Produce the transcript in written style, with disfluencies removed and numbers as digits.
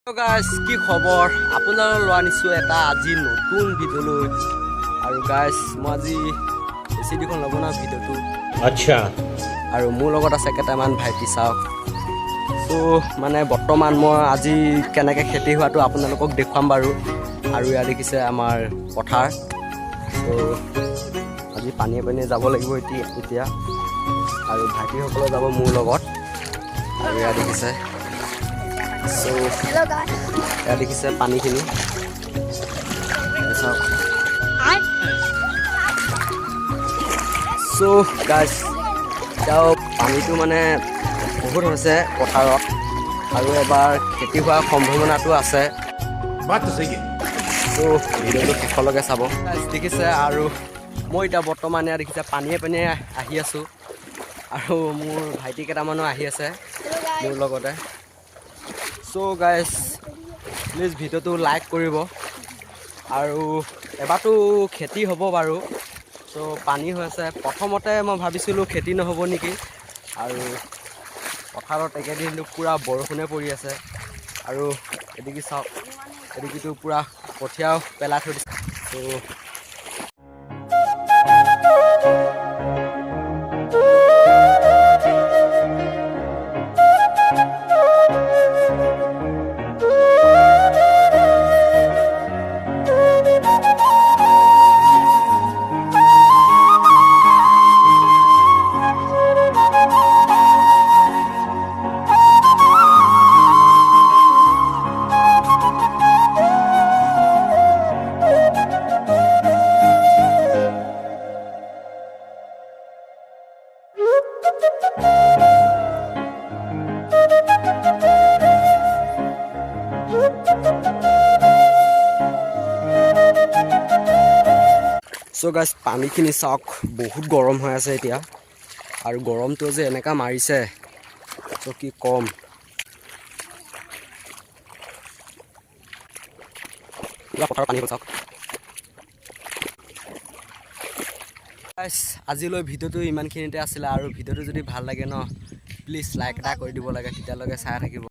guys কি খবৰ আপোনালোকৰ লৈ আনিছোঁ এটা আজি নতুন ভিডিঅ'লৈ আৰু গাইজ মই আজি বেছি দিখন ল'ব না ভিডিঅ'টো আচ্ছা আৰু মোৰ লগত আছে কেইটামান ভাইটি চাওক চ' মানে বৰ্তমান মই আজি কেনেকৈ খেতি হোৱাটো আপোনালোকক দেখুৱাম বাৰু আৰু ইয়াত দেখিছে আমাৰ পথাৰ চ' আজি পানীয়ে পানীয়ে যাব লাগিব এতিয়া আৰু ভাইটিসকলে যাব মোৰ লগত আৰু ইয়াত দেখিছে চ' ইয়াত দেখিছে পানীখিনি চাওক চ' গাইজ এতিয়াও পানীটো মানে বহুত হৈছে পথাৰত আৰু এবাৰ খেতি হোৱাৰ সম্ভাৱনাটো আছে চ' ভিডিঅ'টো শেষলৈকে চাব গাইজ দেখিছে আৰু মই এতিয়া বৰ্তমান ইয়াত দেখিছে পানীয়ে পানীয়ে আহি আছোঁ আৰু মোৰ ভাইটি কেইটামানো আহি আছে মোৰ লগতে চ' গাইজ প্লিজ ভিডিঅ'টো লাইক কৰিব আৰু এবাৰতো খেতি হ'ব বাৰু চ' পানী হৈ আছে প্ৰথমতে মই ভাবিছিলোঁ খেতি নহ'ব নেকি আৰু পথাৰত একেদিনটো পূৰা বৰষুণে পৰি আছে আৰু এদিকে চাওক এদিকেতো পূৰা কঠীয়াও পেলাই থৈ দিছে চ' চ' গাইজ পানীখিনি চাওক বহুত গৰম হৈ আছে এতিয়া আৰু গৰমটো যে এনেকুৱা মাৰিছে চ' কি কম পথাৰৰ পানী চাওক গাইজ আজিলৈ ভিডিঅ'টো ইমানখিনিতে আছিলে আৰু ভিডিঅ'টো যদি ভাল লাগে ন প্লিজ লাইক এটা কৰি দিব লাগে তেতিয়ালৈকে চাই থাকিব